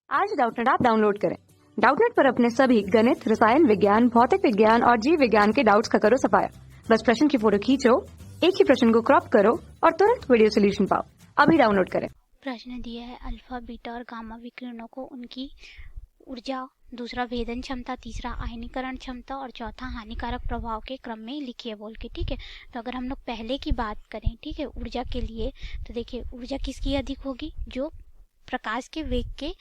आज Doubtnut app download करें। Doubtnut पर अपने सभी गणित, रसायन विज्ञान, भौतिक विज्ञान और जीव विज्ञान के डाउट्स का करो सफाया। बस प्रश्न की फोटो खींचो, एक ही प्रश्न को क्रॉप करो और तुरंत वीडियो सोल्यूशन पाओ। अभी डाउनलोड करें। प्रश्न दिया है अल्फा, बीटा और गामा विकिरणों को उनकी ऊर्जा, दूसरा भेदन क्षमता, तीसरा आयनीकरण क्षमता और चौथा हानिकारक प्रभाव के क्रम में लिखिए बोल के। ठीक है, तो अगर हम लोग पहले की बात करें, ठीक है, ऊर्जा के लिए, तो देखिए ऊर्जा किसकी अधिक होगी? जो प्रकाश के वेग के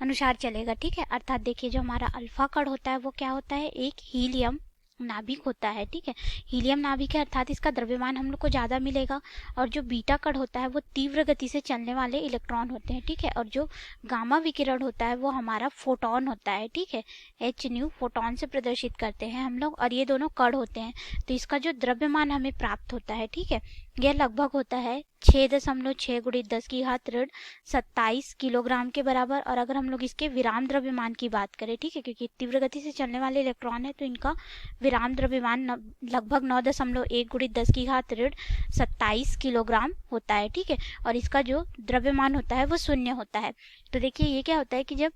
अनुसार चलेगा। ठीक है, अर्थात देखिए जो हमारा अल्फा कण होता है वो क्या होता है? एक हीलियम नाभिक होता है। ठीक है, हीलियम नाभिक है अर्थात इसका द्रव्यमान हम लोग को ज़्यादा मिलेगा। और जो बीटा कण होता है वो तीव्र गति से चलने वाले इलेक्ट्रॉन होते हैं। ठीक है, और जो गामा विकिरण होता है वो हमारा फोटोन होता है। ठीक है, एच न्यू फोटोन से प्रदर्शित करते हैं हम लोग, और ये दोनों कण होते हैं। तो इसका जो द्रव्यमान हमें प्राप्त होता है, ठीक है, यह लगभग होता है 6.6 × 10⁻27 किलोग्राम के बराबर। और अगर हम लोग इसके विराम द्रव्यमान की बात करें, ठीक है, क्योंकि तीव्र गति से चलने वाले इलेक्ट्रॉन है तो इनका विराम द्रव्यमान लगभग 9.1 × 10⁻27 किलोग्राम होता है। ठीक है, और इसका जो द्रव्यमान होता है वो 0 होता है। तो देखिए ये क्या होता है कि जब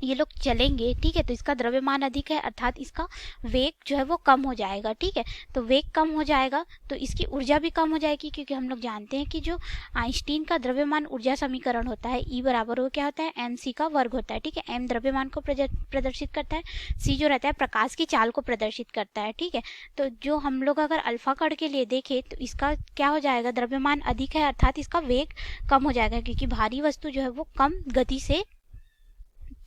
ये लोग चलेंगे, ठीक है, तो इसका द्रव्यमान अधिक है अर्थात इसका वेग जो है वो कम हो जाएगा। ठीक है, तो वेग कम हो जाएगा तो इसकी ऊर्जा भी कम हो जाएगी, क्योंकि हम लोग जानते हैं कि जो आइंस्टीन का द्रव्यमान ऊर्जा समीकरण होता है E बराबर वो क्या होता है? mc का वर्ग होता है। ठीक है, m द्रव्यमान को प्रदर्शित करता है, c जो रहता है प्रकाश की चाल को प्रदर्शित करता है। ठीक है, तो जो हम लोग अगर अल्फा कण के लिए देखें तो इसका क्या हो जाएगा? द्रव्यमान अधिक है अर्थात इसका वेग कम हो जाएगा, क्योंकि भारी वस्तु जो है वो कम गति से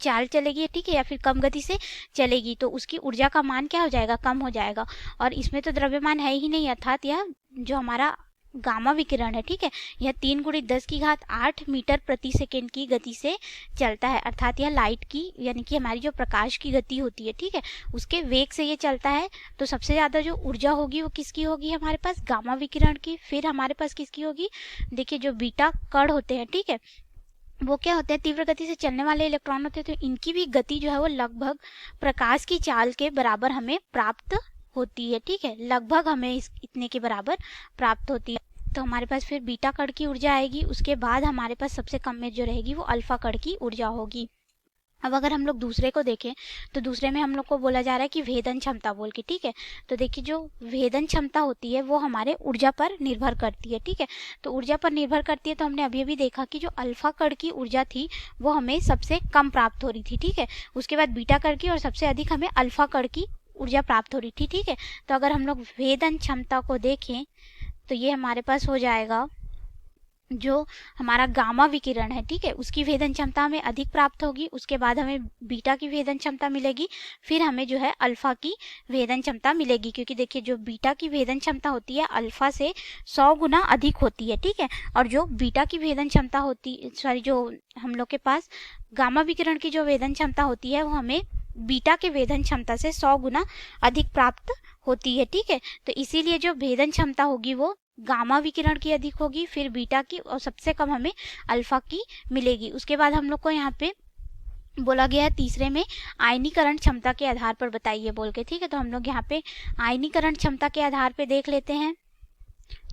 चाल चलेगी, ठीक है, या फिर कम गति से चलेगी, तो उसकी ऊर्जा का मान क्या हो जाएगा? कम हो जाएगा। और इसमें तो द्रव्यमान है ही नहीं, अर्थात यह जो हमारा गामा विकिरण है, ठीक है, यह 3 × 10⁸ मीटर प्रति सेकेंड की गति से चलता है। अर्थात यह लाइट की, यानी कि हमारी जो प्रकाश की गति होती है, ठीक है, उसके वेग से ये चलता है। तो सबसे ज़्यादा जो ऊर्जा होगी वो किसकी होगी? हमारे पास गामा विकिरण की। फिर हमारे पास किसकी होगी? देखिए जो बीटा कण होते हैं, ठीक है, वो क्या होते हैं? तीव्र गति से चलने वाले इलेक्ट्रॉन होते हैं, तो इनकी भी गति जो है वो लगभग प्रकाश की चाल के बराबर हमें प्राप्त होती है। ठीक है, लगभग हमें इतने के बराबर प्राप्त होती है। तो हमारे पास फिर बीटा कण की ऊर्जा आएगी, उसके बाद हमारे पास सबसे कम में जो रहेगी वो अल्फा कण की ऊर्जा होगी। अब अगर हम लोग दूसरे को देखें तो दूसरे में हम लोग को बोला जा रहा है कि भेदन क्षमता बोल के। ठीक है, तो देखिए जो भेदन क्षमता होती है वो हमारे ऊर्जा पर निर्भर करती है। ठीक है, तो ऊर्जा पर निर्भर करती है, तो हमने अभी अभी देखा कि जो अल्फा कण की ऊर्जा थी वो हमें सबसे कम प्राप्त हो रही थी। ठीक है, उसके बाद बीटा कण की, और सबसे अधिक हमें अल्फा कण की ऊर्जा प्राप्त हो रही थी। ठीक है, तो अगर हम लोग भेदन क्षमता को देखें तो ये हमारे पास हो जाएगा जो हमारा गामा विकिरण है, ठीक है, उसकी भेदन क्षमता हमें अधिक प्राप्त होगी। उसके बाद हमें बीटा की भेदन क्षमता मिलेगी, फिर हमें जो है अल्फा की भेदन क्षमता मिलेगी, क्योंकि देखिए जो बीटा की भेदन क्षमता होती है अल्फा से 100 गुना अधिक होती है। ठीक है, और जो बीटा की भेदन क्षमता होती, जो हम लोग के पास गामा विकिरण की जो भेदन क्षमता होती है वो हमें बीटा के भेदन क्षमता से 100 गुना अधिक प्राप्त होती है। ठीक है, तो इसीलिए जो भेदन क्षमता होगी वो गामा विकिरण की अधिक होगी, फिर बीटा की, और सबसे कम हमें अल्फा की मिलेगी। उसके बाद हम लोग को यहाँ पे बोला गया है तीसरे में आयनीकरण क्षमता के आधार पर बताइए बोल के। ठीक है, तो हम लोग यहाँ पे आयनीकरण क्षमता के आधार पे देख लेते हैं।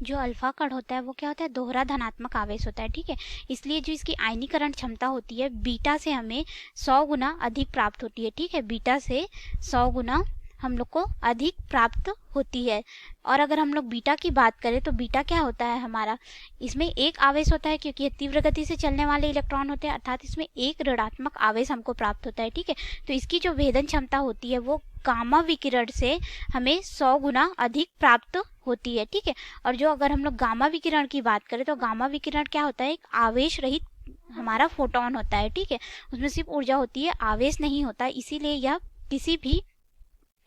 जो अल्फा कण होता है वो क्या होता है? दोहरा धनात्मक आवेश होता है। ठीक है, इसलिए जो इसकी आयनीकरण क्षमता होती है बीटा से हमें 100 गुना अधिक प्राप्त होती है। ठीक है, बीटा से 100 गुना हम लोग को अधिक प्राप्त होती है। और अगर हम लोग बीटा की बात करें तो बीटा क्या होता है हमारा? इसमें एक आवेश होता है, क्योंकि ये तीव्र गति से चलने वाले इलेक्ट्रॉन होते हैं, अर्थात इसमें एक ऋणात्मक आवेश हमको प्राप्त होता है। ठीक है, तो इसकी जो भेदन क्षमता होती है वो गामा विकिरण से हमें 100 गुना अधिक प्राप्त होती है। ठीक है, और जो अगर हम लोग गामा विकिरण की बात करें तो गामा विकिरण क्या होता है? एक आवेश रहित हमारा फोटोन होता है। ठीक है, उसमें सिर्फ ऊर्जा होती है, आवेश नहीं होता, इसीलिए यह किसी भी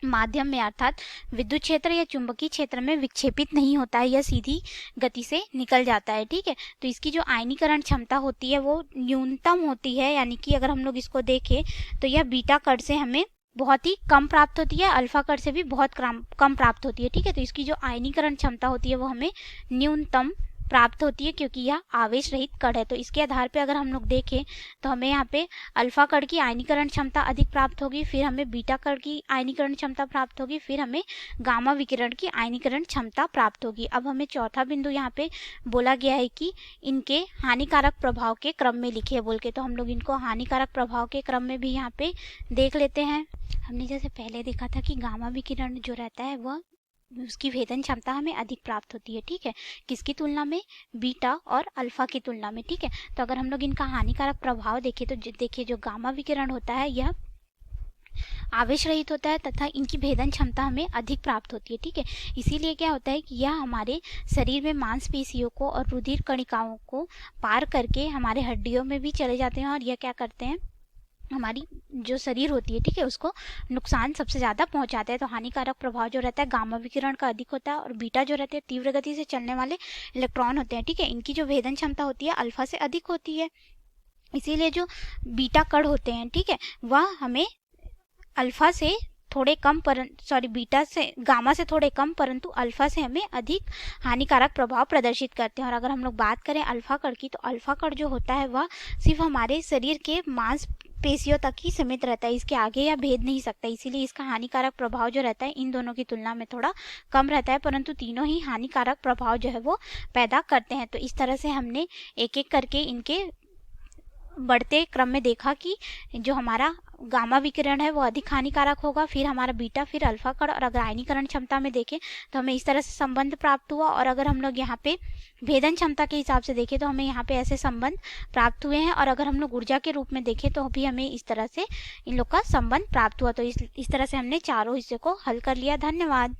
माध्यम में अर्थात विद्युत क्षेत्र या चुंबकीय क्षेत्र में विक्षेपित नहीं होता है, यह सीधी गति से निकल जाता है। ठीक है, तो इसकी जो आयनीकरण क्षमता होती है वो न्यूनतम होती है, यानी कि अगर हम लोग इसको देखें तो यह बीटा कण से हमें बहुत ही कम प्राप्त होती है, अल्फा कण से भी बहुत कम प्राप्त होती है। ठीक है, तो इसकी जो आयनीकरण क्षमता होती है वो हमें न्यूनतम प्राप्त होती है क्योंकि यह आवेश रहित कण है। तो इसके आधार पे अगर हम लोग देखें तो हमें यहाँ पे अल्फा कण की आयनीकरण क्षमता अधिक प्राप्त होगी, फिर हमें बीटा कण की आयनीकरण क्षमता प्राप्त होगी, फिर हमें गामा विकिरण की आयनीकरण क्षमता प्राप्त होगी। अब हमें चौथा बिंदु यहाँ पे बोला गया है कि इनके हानिकारक प्रभाव के क्रम में लिखिए बोल के, तो हम लोग इनको हानिकारक प्रभाव के क्रम में भी यहाँ पे देख लेते हैं। हमने जैसे पहले देखा था कि गामा विकिरण जो रहता है वह उसकी भेदन क्षमता हमें अधिक प्राप्त होती है, ठीक है, किसकी तुलना में, बीटा और अल्फा की तुलना में, ठीक है। तो अगर हम लोग इनका हानिकारक प्रभाव देखें तो देखिए जो गामा विकिरण होता है यह आवेश रहित होता है तथा इनकी भेदन क्षमता हमें अधिक प्राप्त होती है, ठीक है। इसीलिए क्या होता है कि यह हमारे शरीर में मांसपेशियों को और रुधिर कणिकाओं को पार करके हमारे हड्डियों में भी चले जाते हैं और यह क्या करते हैं, हमारी जो शरीर होती है, ठीक है, उसको नुकसान सबसे ज़्यादा पहुंचाते हैं। तो हानिकारक प्रभाव जो रहता है गामा विकिरण का अधिक होता है और बीटा जो रहते हैं तीव्र गति से चलने वाले इलेक्ट्रॉन होते हैं, ठीक है, इनकी जो भेदन क्षमता होती है अल्फा से अधिक होती है। इसीलिए जो बीटा कण होते हैं, ठीक है, वह हमें अल्फा से थोड़े कम बीटा से गामा से थोड़े कम परंतु अल्फा से हमें अधिक हानिकारक प्रभाव प्रदर्शित करते हैं। और अगर हम लोग बात करें अल्फा कण की तो अल्फा कण जो होता है वह सिर्फ हमारे शरीर के मांसपेशियों तक ही सीमित रहता है, इसके आगे या भेद नहीं सकता। इसीलिए इसका हानिकारक प्रभाव जो रहता है इन दोनों की तुलना में थोड़ा कम रहता है, परंतु तीनों ही हानिकारक प्रभाव जो है वो पैदा करते हैं। तो इस तरह से हमने एक एक करके इनके बढ़ते क्रम में देखा कि जो हमारा गामा विकिरण है वो अधिक हानिकारक होगा, फिर हमारा बीटा, फिर अल्फा कण, और अगर आयनीकरण क्षमता में देखें तो हमें इस तरह से संबंध प्राप्त हुआ। और अगर हम लोग यहाँ पे भेदन क्षमता के हिसाब से देखें तो हमें यहाँ पे ऐसे संबंध प्राप्त हुए हैं। और अगर हम लोग ऊर्जा के रूप में देखें तो भी हमें इस तरह से इन लोग का संबंध प्राप्त हुआ। तो इस तरह से हमने चारों हिस्से को हल कर लिया। धन्यवाद।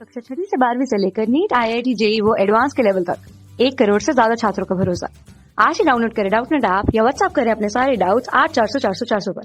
कक्षा 6 से 12वीं से लेकर नीट, IIT, JEE वो एडवांस के लेवल तक 1 करोड़ से ज्यादा छात्रों का भरोसा। आज ही डाउनलोड करें डाउटनेट ऐप या व्हाट्सएप करें अपने सारे डाउट्स 8400 400 400 पर।